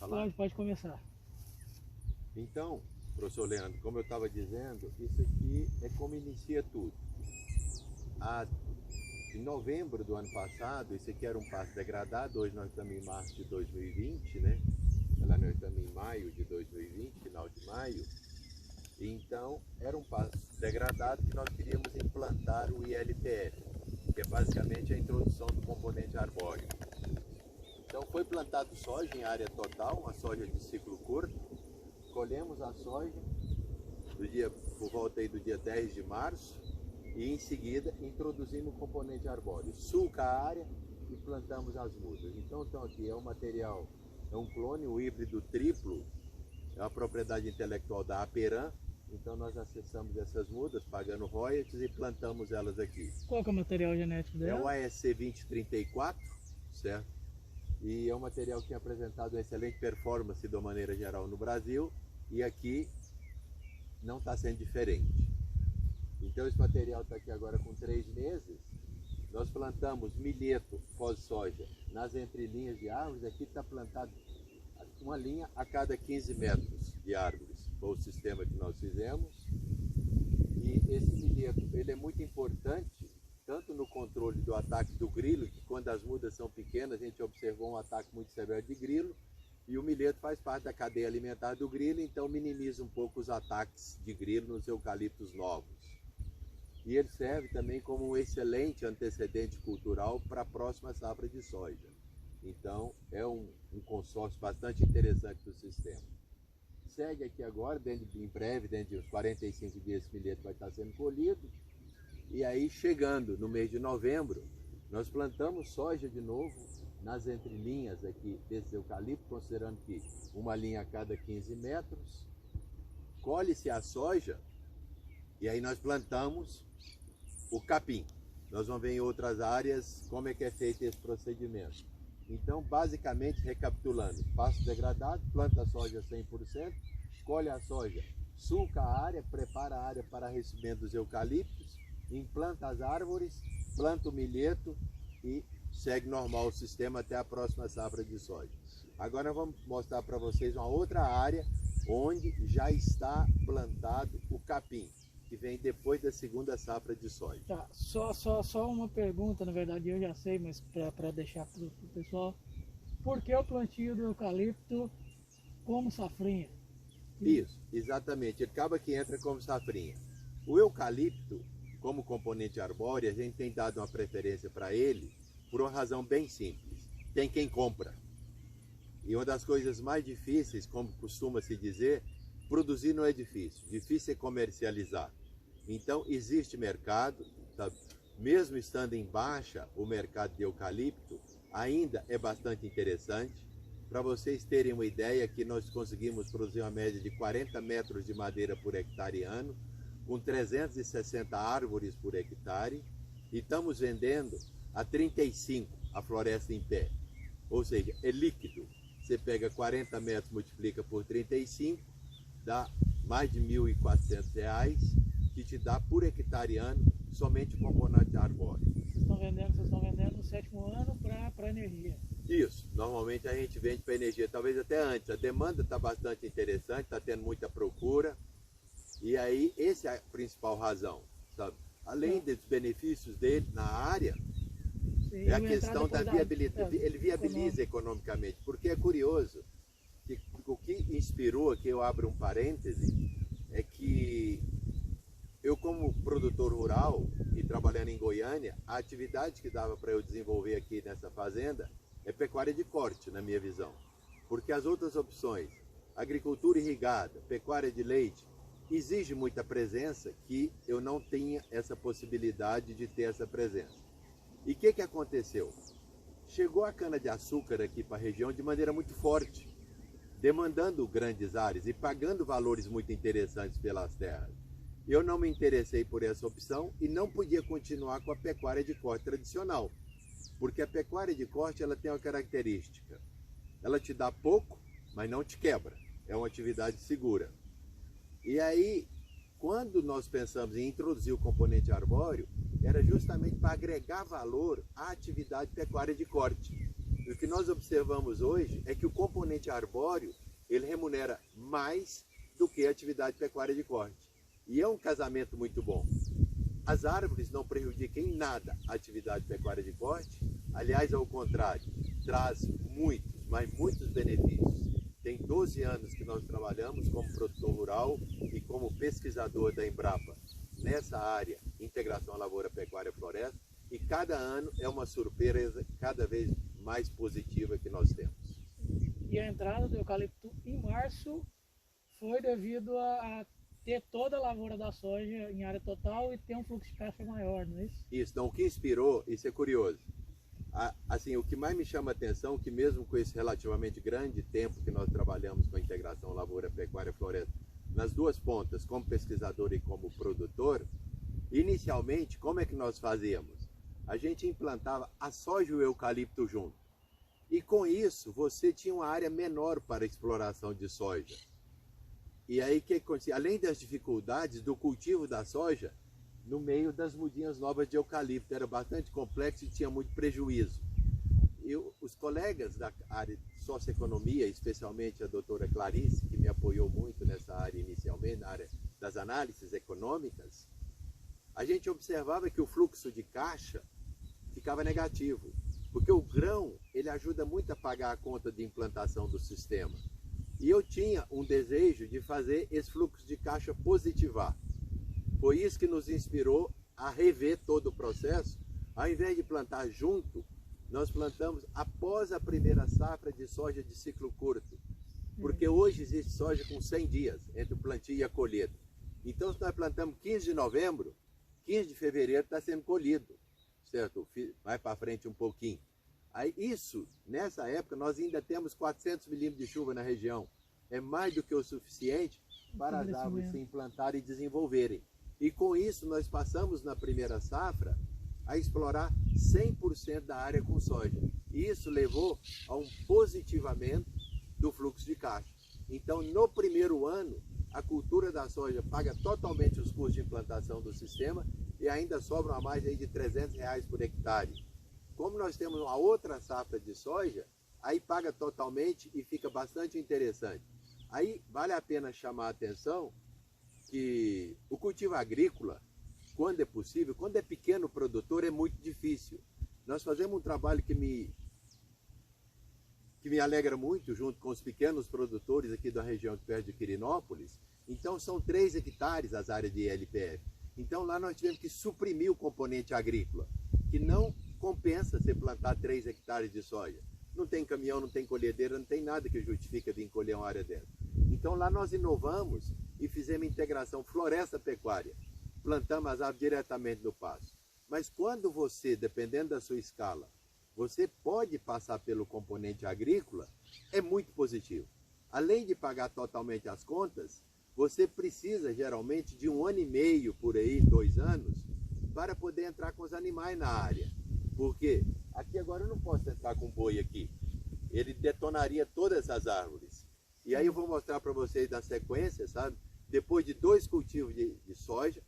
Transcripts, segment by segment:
falar? Pode começar. Então, professor Leandro, como eu estava dizendo, isso aqui é como inicia tudo. Em novembro do ano passado, isso aqui era um pasto degradado, hoje nós estamos em março de 2020, né? Lá nós estamos em maio de 2020, final de maio. Então, era um pasto degradado que nós queríamos implantar o ILPF, que é basicamente a introdução do componente arbóreo. Então, foi plantado soja em área total, uma soja de ciclo curto. Colhemos a soja por volta aí do dia 10 de março e em seguida introduzimos o componente arbóreo. Sulca a área e plantamos as mudas. Então aqui é um material, é um clone, o híbrido triplo, é uma propriedade intelectual da Aperam. Então nós acessamos essas mudas pagando royalties e plantamos elas aqui. Qual que é o material genético dela? É o ASC 2034, certo? E é um material que tem apresentado uma excelente performance de uma maneira geral no Brasil e aqui não está sendo diferente. Então esse material está aqui agora com 3 meses. Nós plantamos milheto pós-soja nas entrelinhas de árvores. Aqui está plantado uma linha a cada 15 metros de árvores. Foi o sistema que nós fizemos. E esse milheto ele é muito importante, tanto no controle do ataque do grilo, que quando as mudas são pequenas, a gente observou um ataque muito severo de grilo, e o milheto faz parte da cadeia alimentar do grilo, então minimiza um pouco os ataques de grilo nos eucaliptos novos. E ele serve também como um excelente antecedente cultural para a próxima safra de soja. Então é um consórcio bastante interessante do sistema. Segue aqui agora, em breve, dentro de uns 45 dias, esse milheto vai estar sendo colhido. E aí, chegando no mês de novembro, nós plantamos soja de novo nas entrelinhas aqui desse eucalipto, considerando que uma linha a cada 15 metros. Colhe-se a soja e aí nós plantamos o capim. Nós vamos ver em outras áreas como é que é feito esse procedimento. Então, basicamente, recapitulando, pasto degradado, planta a soja 100%, colhe a soja, sulca a área, prepara a área para recebimento dos eucaliptos, implanta as árvores, planta o milheto e segue normal o sistema até a próxima safra de soja. Agora vamos mostrar para vocês uma outra área onde já está plantado o capim, que vem depois da segunda safra de soja. Tá, só uma pergunta, na verdade eu já sei, mas para deixar para o pessoal. Por que o plantio do eucalipto como safrinha? Isso, exatamente. Ele acaba que entra como safrinha. O eucalipto, como componente arbóreo, a gente tem dado uma preferência para ele por uma razão bem simples. Tem quem compra. E uma das coisas mais difíceis, como costuma se dizer, produzir não é difícil. Difícil é comercializar. Então existe mercado, tá? Mesmo estando em baixa, o mercado de eucalipto ainda é bastante interessante. Para vocês terem uma ideia, que nós conseguimos produzir uma média de 40 metros de madeira por hectare ano, com 360 árvores por hectare, e estamos vendendo a 35 a floresta em pé. Ou seja, é líquido. Você pega 40 metros, multiplica por 35, dá mais de R$ 1.400, que te dá por hectare ano somente o componente arbóreo. Vocês estão vendendo no 7º ano para energia. Isso, normalmente a gente vende para energia, talvez até antes. A demanda está bastante interessante, está tendo muita procura. E aí, essa é a principal razão, sabe? Além dos benefícios dele na área, Sim, é a questão da viabilidade. Ele viabiliza economicamente, porque é curioso que o que inspirou, aqui eu abro um parêntese, é que eu, como produtor rural e trabalhando em Goiânia, a atividade que dava para eu desenvolver aqui nessa fazenda é pecuária de corte, na minha visão. Porque as outras opções, agricultura irrigada, pecuária de leite, exige muita presença, que eu não tinha essa possibilidade de ter essa presença. E o que aconteceu? Chegou a cana-de-açúcar aqui para a região de maneira muito forte, demandando grandes áreas e pagando valores muito interessantes pelas terras. Eu não me interessei por essa opção e não podia continuar com a pecuária de corte tradicional, porque a pecuária de corte ela tem uma característica, ela te dá pouco, mas não te quebra, é uma atividade segura. E aí, quando nós pensamos em introduzir o componente arbóreo, era justamente para agregar valor à atividade pecuária de corte. E o que nós observamos hoje é que o componente arbóreo, ele remunera mais do que a atividade pecuária de corte. E é um casamento muito bom. As árvores não prejudicam em nada a atividade pecuária de corte, aliás, ao contrário, traz muitos, mas muitos benefícios. Tem 12 anos que nós trabalhamos como produtor rural e como pesquisador da Embrapa nessa área, integração lavoura, pecuária e floresta, e cada ano é uma surpresa cada vez mais positiva que nós temos. E a entrada do eucalipto em março foi devido a ter toda a lavoura da soja em área total e ter um fluxo de caixa maior, não é isso? Isso, então o que inspirou, isso é curioso. Assim, o que mais me chama a atenção é que mesmo com esse relativamente grande tempo que nós trabalhamos com a integração lavoura, pecuária e floresta, nas duas pontas, como pesquisador e como produtor, inicialmente, como é que nós fazíamos? A gente implantava a soja e o eucalipto junto. E com isso, você tinha uma área menor para exploração de soja. E aí, o que acontecia? Além das dificuldades do cultivo da soja, no meio das mudinhas novas de eucalipto, era bastante complexo e tinha muito prejuízo. E os colegas da área de socioeconomia, especialmente a doutora Clarice, que me apoiou muito nessa área inicialmente, na área das análises econômicas, a gente observava que o fluxo de caixa ficava negativo, porque o grão, ele ajuda muito a pagar a conta de implantação do sistema. E eu tinha um desejo de fazer esse fluxo de caixa positivar. Foi isso que nos inspirou a rever todo o processo. Ao invés de plantar junto, nós plantamos após a primeira safra de soja de ciclo curto. Porque hoje existe soja com 100 dias entre o plantio e a colheita. Então, se nós plantamos 15 de novembro, 15 de fevereiro está sendo colhido, certo? Vai para frente um pouquinho. Aí, isso, nessa época, nós ainda temos 400 milímetros de chuva na região. É mais do que o suficiente para as árvores se implantarem e desenvolverem. E com isso, nós passamos na primeira safra a explorar 100% da área com soja. E isso levou a um positivamento do fluxo de caixa. Então, no primeiro ano, a cultura da soja paga totalmente os custos de implantação do sistema e ainda sobram a mais aí de R$300 por hectare. Como nós temos uma outra safra de soja, aí paga totalmente e fica bastante interessante. Aí vale a pena chamar a atenção que o cultivo agrícola, quando é possível, quando é pequeno produtor, é muito difícil. Nós fazemos um trabalho que me alegra muito, junto com os pequenos produtores aqui da região perto de Quirinópolis. Então são 3 hectares as áreas de LPF. Então lá nós tivemos que suprimir o componente agrícola, que não compensa você plantar 3 hectares de soja. Não tem caminhão, não tem colhedeira, não tem nada que justifique vir colher uma área dessa. Então lá nós inovamos e fizemos integração floresta-pecuária. Plantamos as árvores diretamente no pasto. Mas quando você, dependendo da sua escala, você pode passar pelo componente agrícola, é muito positivo. Além de pagar totalmente as contas, você precisa geralmente de 1 ano e meio, por aí, 2 anos, para poder entrar com os animais na área. Porque aqui agora eu não posso entrar com boi aqui. Ele detonaria todas as árvores. E aí eu vou mostrar para vocês na sequência, sabe? Depois de 2 cultivos de soja,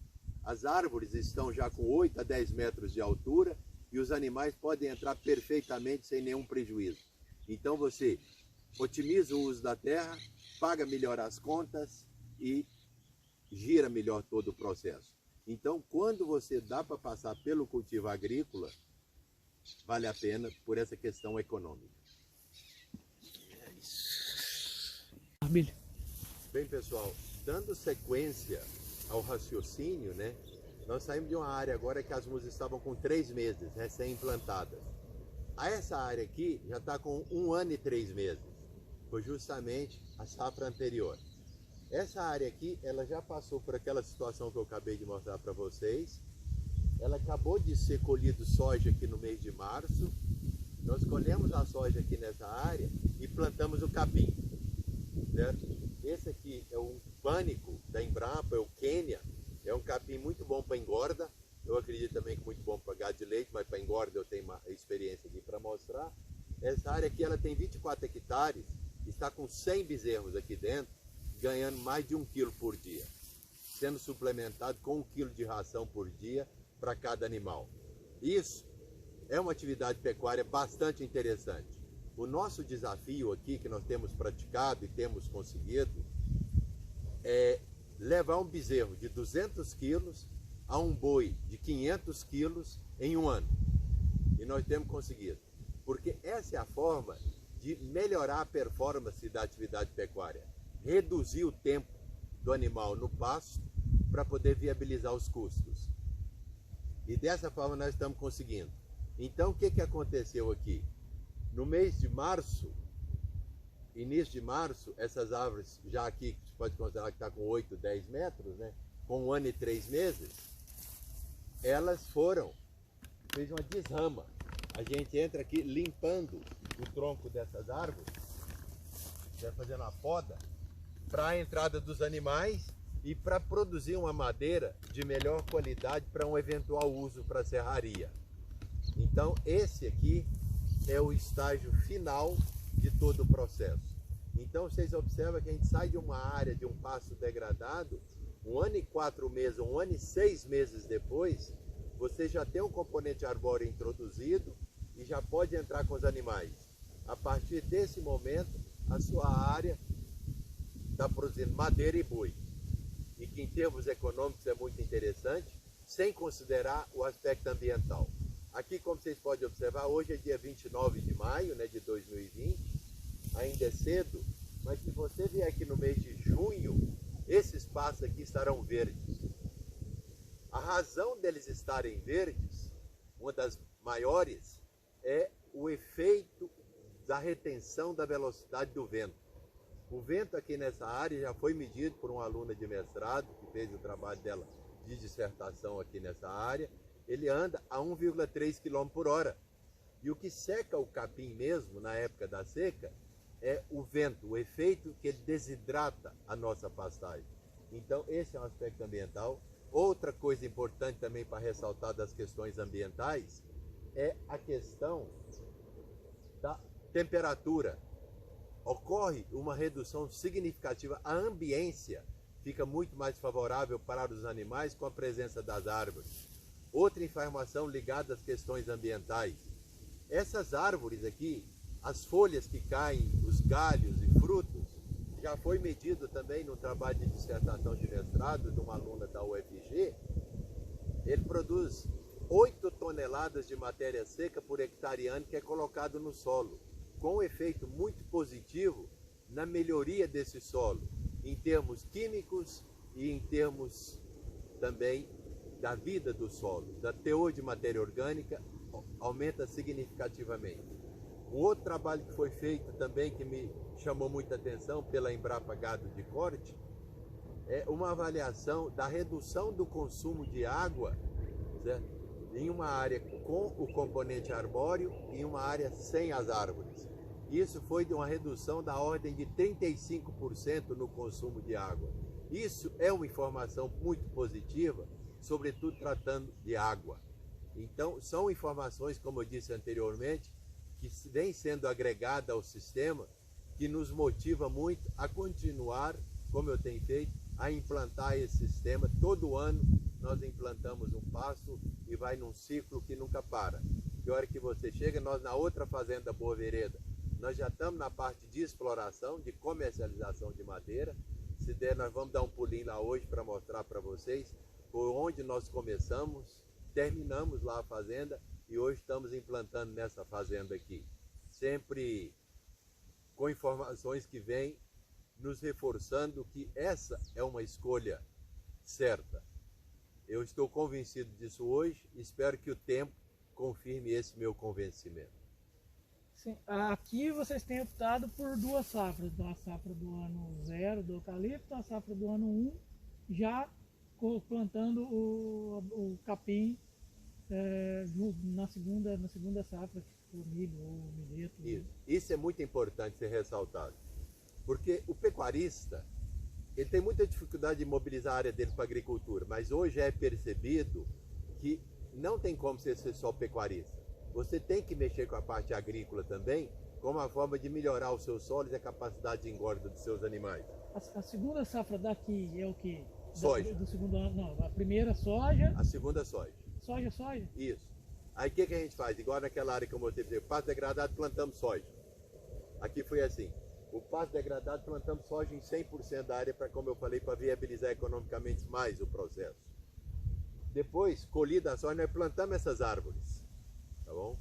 as árvores estão já com 8 a 10 metros de altura e os animais podem entrar perfeitamente sem nenhum prejuízo. Então você otimiza o uso da terra, paga melhor as contas e gira melhor todo o processo. Então, quando você dá para passar pelo cultivo agrícola, vale a pena por essa questão econômica. É isso. Bem, pessoal, dando sequência ao raciocínio, né? Nós saímos de uma área agora que as musas estavam com 3 meses, recém-implantadas. Essa área aqui já está com 1 ano e 3 meses. Foi justamente a safra anterior. Essa área aqui, ela já passou por aquela situação que eu acabei de mostrar para vocês. Ela acabou de ser colhido soja aqui no mês de março. Nós colhemos a soja aqui nessa área e plantamos o capim, certo? Esse aqui é um pânico da Embrapa, é o Quênia. É um capim muito bom para engorda. Eu acredito também que muito bom para gado de leite, mas para engorda eu tenho uma experiência aqui para mostrar. Essa área aqui ela tem 24 hectares, está com 100 bezerros aqui dentro, ganhando mais de 1 quilo por dia, sendo suplementado com 1 quilo de ração por dia para cada animal. Isso é uma atividade pecuária bastante interessante. O nosso desafio aqui, que nós temos praticado e temos conseguido, é levar um bezerro de 200 quilos a um boi de 500 quilos em um ano. E nós temos conseguido. Porque essa é a forma de melhorar a performance da atividade pecuária. Reduzir o tempo do animal no pasto para poder viabilizar os custos. E dessa forma nós estamos conseguindo. Então o que aconteceu aqui? No mês de março, início de março, essas árvores já aqui, que você pode considerar que está com 8, 10 metros, né? Com 1 ano e 3 meses, elas fez uma desrama. A gente entra aqui limpando o tronco dessas árvores, já fazendo a poda, para a entrada dos animais e para produzir uma madeira de melhor qualidade para um eventual uso para serraria. Então esse aqui é o estágio final de todo o processo. Então vocês observam que a gente sai de uma área de um pasto degradado, 1 ano e 4 meses, 1 ano e 6 meses depois, você já tem um componente arbóreo introduzido e já pode entrar com os animais. A partir desse momento, a sua área está produzindo madeira e boi. E que em termos econômicos é muito interessante, sem considerar o aspecto ambiental. Aqui, como vocês podem observar, hoje é dia 29 de maio, né, de 2020, ainda é cedo, mas se você vier aqui no mês de junho, esses pastos aqui estarão verdes. A razão deles estarem verdes, uma das maiores, é o efeito da retenção da velocidade do vento. O vento aqui nessa área já foi medido por uma aluna de mestrado, que fez o trabalho dela de dissertação aqui nessa área. Ele anda a 1,3 km por hora. E o que seca o capim mesmo, na época da seca, é o vento, o efeito que ele desidrata a nossa pastagem. Então, esse é um aspecto ambiental. Outra coisa importante também para ressaltar das questões ambientais é a questão da temperatura. Ocorre uma redução significativa, a ambiência fica muito mais favorável para os animais com a presença das árvores. Outra informação ligada às questões ambientais. Essas árvores aqui, as folhas que caem, os galhos e frutos, já foi medido também no trabalho de dissertação de mestrado de uma aluna da UFG, ele produz 8 toneladas de matéria seca por hectare ano que é colocado no solo, com um efeito muito positivo na melhoria desse solo, em termos químicos e em termos também da vida do solo, da teor de matéria orgânica aumenta significativamente. Um outro trabalho que foi feito também, que me chamou muita atenção pela Embrapa Gado de Corte, é uma avaliação da redução do consumo de água, certo? Em uma área com o componente arbóreo e em uma área sem as árvores. Isso foi de uma redução da ordem de 35% no consumo de água. Isso é uma informação muito positiva, sobretudo tratando de água. Então, são informações, como eu disse anteriormente, que vem sendo agregada ao sistema, que nos motiva muito a continuar, como eu tenho feito, a implantar esse sistema. Todo ano nós implantamos um pasto e vai num ciclo que nunca para. Que hora que você chega, nós na outra fazenda Boa Vereda, nós já estamos na parte de exploração, de comercialização de madeira. Se der, nós vamos dar um pulinho lá hoje para mostrar para vocês por onde nós começamos, terminamos lá a fazenda e hoje estamos implantando nessa fazenda aqui. Sempre com informações que vêm nos reforçando que essa é uma escolha certa. Eu estou convencido disso hoje, espero que o tempo confirme esse meu convencimento. Sim, aqui vocês têm optado por 2 safras, a safra do ano 0 do eucalipto, a safra do ano 1, já plantando o capim na segunda safra, o milho ou o milheto. Isso é muito importante ser ressaltado, porque o pecuarista ele tem muita dificuldade de mobilizar a área dele para a agricultura, mas hoje é percebido que não tem como ser só pecuarista. Você tem que mexer com a parte agrícola também, como uma forma de melhorar os seus solos e a capacidade de engorda dos seus animais. A segunda safra daqui é o que? Soja. Do segundo ano, não, a primeira soja. A segunda soja. Soja? Isso. Aí o que a gente faz? Igual naquela área que eu mostrei, pasto degradado, plantamos soja. Aqui foi assim, o pasto degradado plantamos soja em 100% da área para, como eu falei, para viabilizar economicamente mais o processo. Depois, colhida a soja, nós plantamos essas árvores, tá bom?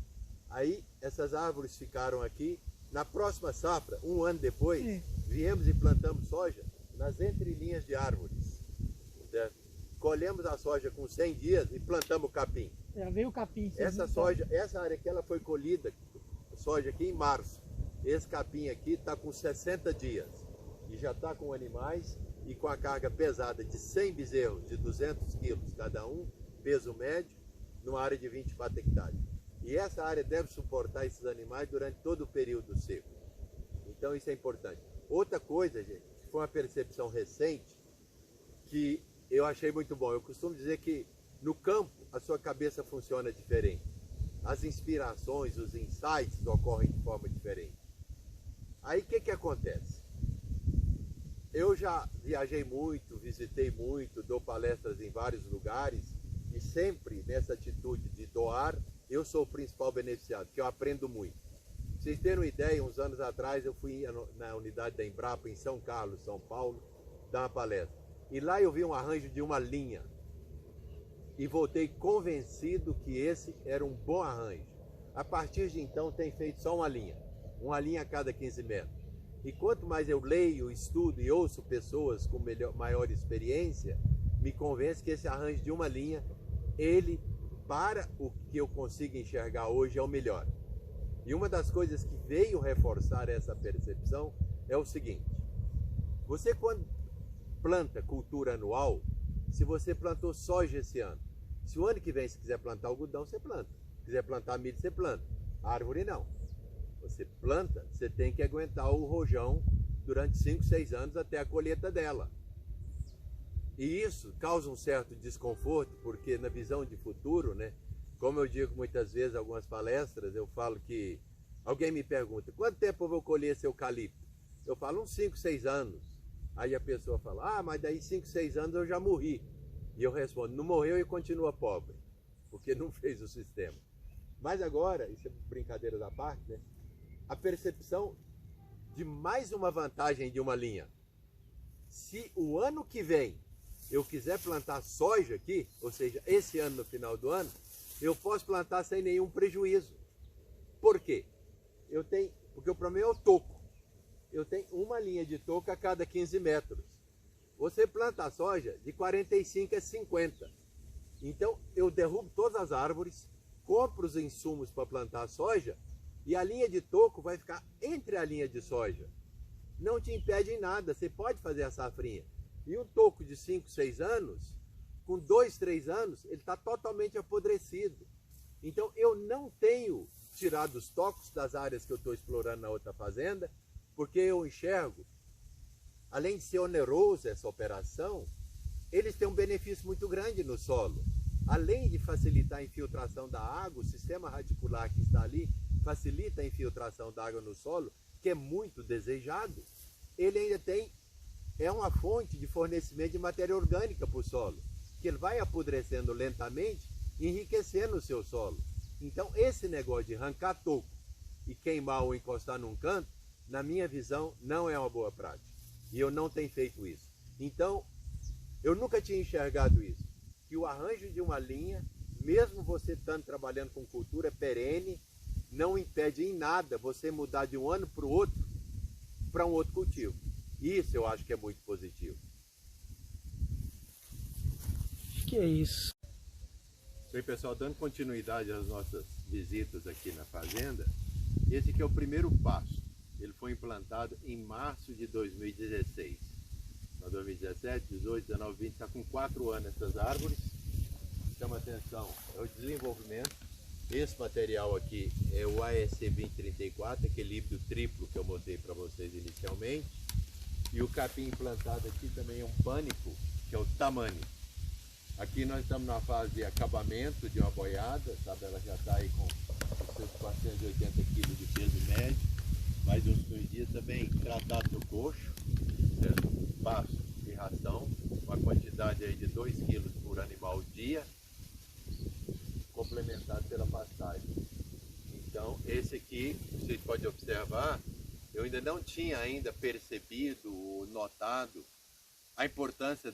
Aí essas árvores ficaram aqui. Na próxima safra, um ano depois, viemos e plantamos soja nas entrelinhas de árvores, certo? Colhemos a soja com 100 dias e plantamos o capim. Já veio o capim. Essa soja, essa área que ela foi colhida, soja aqui em março, esse capim aqui está com 60 dias e já está com animais e com a carga pesada de 100 bezerros de 200 quilos cada um, peso médio, numa área de 24 hectares. E essa área deve suportar esses animais durante todo o período seco. Então isso é importante. Outra coisa, gente, que foi uma percepção recente, que eu achei muito bom. Eu costumo dizer que no campo a sua cabeça funciona diferente. As inspirações, os insights ocorrem de forma diferente. Aí o que acontece? Eu já viajei muito, visitei muito, dou palestras em vários lugares e sempre nessa atitude de doar, eu sou o principal beneficiado, porque eu aprendo muito. Pra vocês terem uma ideia, uns anos atrás eu fui na unidade da Embrapa em São Carlos, São Paulo, dar uma palestra. E lá eu vi um arranjo de uma linha e voltei convencido que esse era um bom arranjo. A partir de então tem feito só uma linha a cada 15 metros. E quanto mais eu leio, estudo e ouço pessoas com maior experiência, me convence que esse arranjo de uma linha, ele, para o que eu consigo enxergar hoje, é o melhor. E uma das coisas que veio reforçar essa percepção é o seguinte: você quando planta cultura anual, se você plantou soja esse ano, se o ano que vem você quiser plantar algodão, você planta. Se quiser plantar milho, você planta. Árvore não. Você planta, você tem que aguentar o rojão durante 5, 6 anos até a colheita dela. E isso causa um certo desconforto, porque na visão de futuro, né, como eu digo muitas vezes em algumas palestras, eu falo que alguém me pergunta: quanto tempo eu vou colher esse eucalipto? Eu falo uns 5, 6 anos. Aí a pessoa fala: ah, mas daí 5, 6 anos eu já morri. E eu respondo: não morreu e continua pobre, porque não fez o sistema. Mas agora, isso é brincadeira da parte, né? A percepção de mais uma vantagem de uma linha. Se o ano que vem eu quiser plantar soja aqui, ou seja, esse ano no final do ano, eu posso plantar sem nenhum prejuízo. Por quê? Porque o problema é o toco. Eu tenho uma linha de toco a cada 15 metros. Você planta a soja de 45 a 50. Então eu derrubo todas as árvores, compro os insumos para plantar a soja, e a linha de toco vai ficar entre a linha de soja. Não te impede em nada, você pode fazer a safrinha. E um toco de 5, 6 anos, com 2, 3 anos, ele está totalmente apodrecido. Então eu não tenho tirado os tocos das áreas que eu estou explorando na outra fazenda, porque eu enxergo, além de ser oneroso essa operação, eles têm um benefício muito grande no solo. Além de facilitar a infiltração da água, o sistema radicular que está ali facilita a infiltração da água no solo, que é muito desejado. Ele ainda é uma fonte de fornecimento de matéria orgânica para o solo, que ele vai apodrecendo lentamente, enriquecendo o seu solo. Então esse negócio de arrancar toco e queimar ou encostar num canto, na minha visão, não é uma boa prática. E eu não tenho feito isso. Então, eu nunca tinha enxergado isso. Que o arranjo de uma linha, mesmo você estando trabalhando com cultura perene, não impede em nada você mudar de um ano para o outro, para um outro cultivo. Isso eu acho que é muito positivo. Acho que é isso. Bem, pessoal, dando continuidade às nossas visitas aqui na fazenda, esse aqui é o primeiro passo. Ele foi implantado em março de 2016. Então, 2017, 18, 19, 20, está com 4 anos essas árvores. Chama atenção, é o desenvolvimento. Esse material aqui é o AEC 2034, aquele híbrido triplo que eu mostrei para vocês inicialmente. E o capim implantado aqui também é um pânico, que é o Tamani. Aqui nós estamos na fase de acabamento de uma boiada, sabe? Ela já está aí com os seus 480 kg de peso médio. Mais uns 2 dias também tratado no coxo, certo? Pasto e ração, uma quantidade aí de 2 kg por animal dia, complementado pela pastagem. Então esse aqui, vocês podem observar, eu ainda não tinha ainda percebido ou notado a importância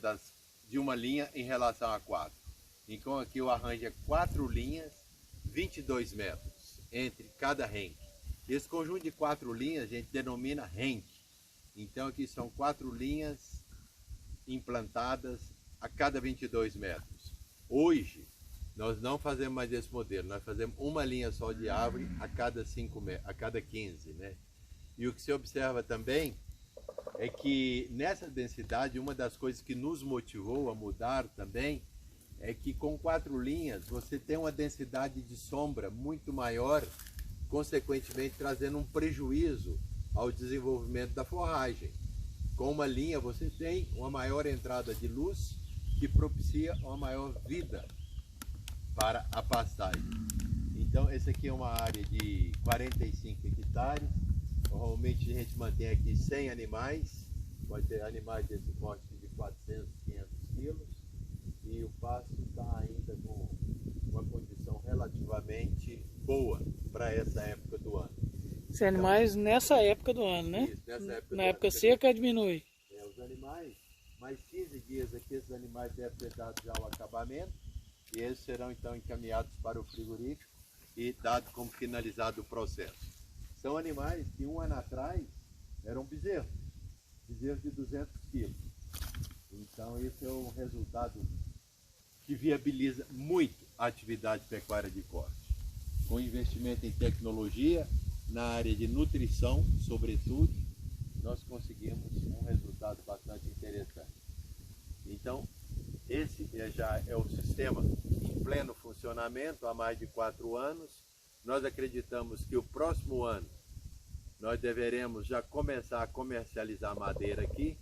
de uma linha em relação a 4. Então aqui eu arranjo 4 linhas, 22 metros entre cada renque. Esse conjunto de 4 linhas a gente denomina renque. Então aqui são 4 linhas implantadas a cada 22 metros. Hoje nós não fazemos mais esse modelo, nós fazemos uma linha só de árvore a cada 15, né? E o que se observa também é que nessa densidade, uma das coisas que nos motivou a mudar também é que com 4 linhas você tem uma densidade de sombra muito maior, consequentemente trazendo um prejuízo ao desenvolvimento da forragem. Com uma linha você tem uma maior entrada de luz que propicia uma maior vida para a pastagem. Então essa aqui é uma área de 45 hectares. Normalmente a gente mantém aqui 100 animais, pode ter animais desse porte de 400, 500 quilos, e o pasto está ainda com uma condição relativamente boa para essa época do ano. Os animais nessa época do ano, né? Isso, nessa época Na do época ano, seca diminui. os animais, mais 15 dias aqui, esses animais devem ter dado já o acabamento, e eles serão então encaminhados para o frigorífico e dado como finalizado o processo. São animais que um ano atrás eram bezerros de 200 quilos. Então esse é um resultado que viabiliza muito a atividade pecuária de corte. Com investimento em tecnologia, na área de nutrição, sobretudo, nós conseguimos um resultado bastante interessante. Então, esse já é o sistema em pleno funcionamento há mais de 4 anos. Nós acreditamos que o próximo ano nós deveremos já começar a comercializar madeira aqui,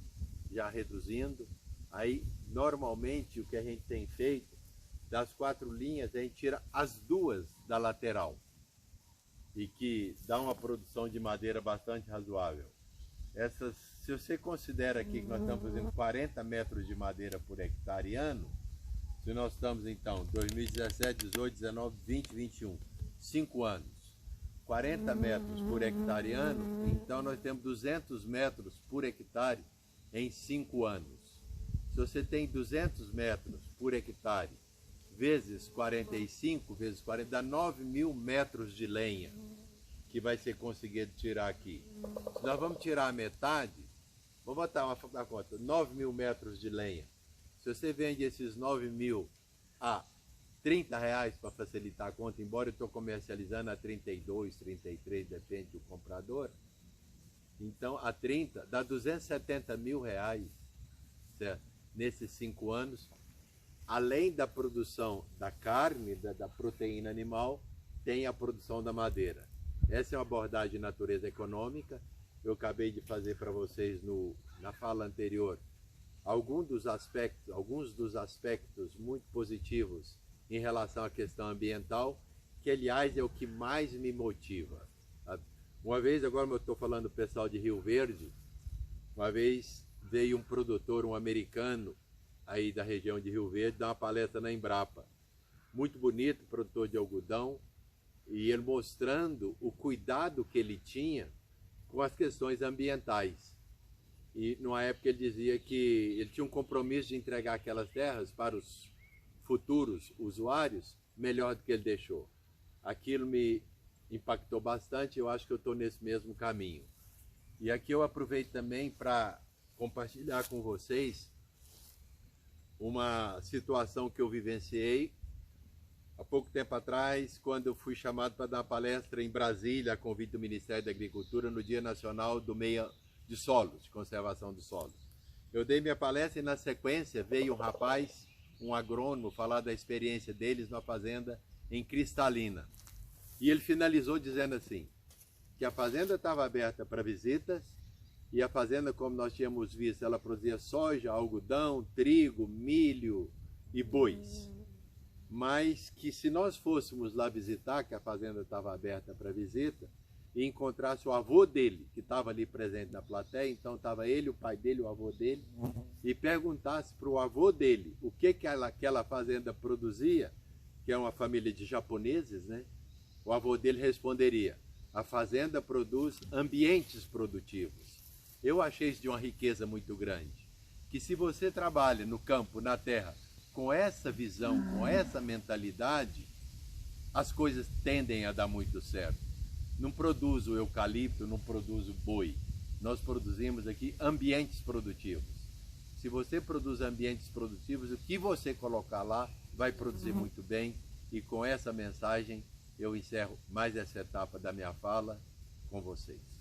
já reduzindo. Aí, normalmente, o que a gente tem feito, das 4 linhas, a gente tira as 2 da lateral, e que dá uma produção de madeira bastante razoável. Se você considera aqui que nós estamos fazendo 40 metros de madeira por hectare ano, se nós estamos então 2017, 18, 19, 20, 21, 5 anos, 40 metros por hectare ano, então nós temos 200 metros por hectare em 5 anos. Se você tem 200 metros por hectare vezes 45, vezes 40, dá 9.000 metros de lenha que vai ser conseguido tirar aqui. Se nós vamos tirar a metade, vou botar uma conta, 9.000 metros de lenha. Se você vende esses 9.000 a R$30 para facilitar a conta, embora eu estou comercializando a 32, 33, depende do comprador, então a 30 dá R$270 mil, certo? Nesses 5 anos, além da produção da carne, da proteína animal, tem a produção da madeira. Essa é uma abordagem de natureza econômica. Eu acabei de fazer para vocês na fala anterior alguns dos aspectos muito positivos em relação à questão ambiental, que aliás é o que mais me motiva. Uma vez, agora eu estou falando do pessoal de Rio Verde, uma vez veio um produtor, um americano, aí da região de Rio Verde, dar uma palestra na Embrapa. Muito bonito, produtor de algodão, e ele mostrando o cuidado que ele tinha com as questões ambientais. E numa época ele dizia que ele tinha um compromisso de entregar aquelas terras para os futuros usuários melhor do que ele deixou. Aquilo me impactou bastante, eu acho que eu estou nesse mesmo caminho. E aqui eu aproveito também para compartilhar com vocês uma situação que eu vivenciei há pouco tempo atrás, quando eu fui chamado para dar uma palestra em Brasília, a convite do Ministério da Agricultura, no Dia Nacional do Meio de Solos, de Conservação dos Solos. Eu dei minha palestra e na sequência veio um rapaz, um agrônomo, falar da experiência deles na fazenda em Cristalina. E ele finalizou dizendo assim, que a fazenda estava aberta para visitas, e a fazenda, como nós tínhamos visto, ela produzia soja, algodão, trigo, milho e bois. Mas que se nós fôssemos lá visitar, que a fazenda estava aberta para visita, e encontrasse o avô dele, que estava ali presente na plateia, então estava ele, o pai dele, o avô dele, e perguntasse para o avô dele o que aquela fazenda produzia, que é uma família de japoneses, né? O avô dele responderia, A fazenda produz ambientes produtivos. Eu achei isso de uma riqueza muito grande. Que se você trabalha no campo, na terra, com essa visão, com essa mentalidade, as coisas tendem a dar muito certo. Não produzo eucalipto, não produzo boi. Nós produzimos aqui ambientes produtivos. Se você produz ambientes produtivos, o que você colocar lá vai produzir muito bem. E com essa mensagem eu encerro mais essa etapa da minha fala com vocês.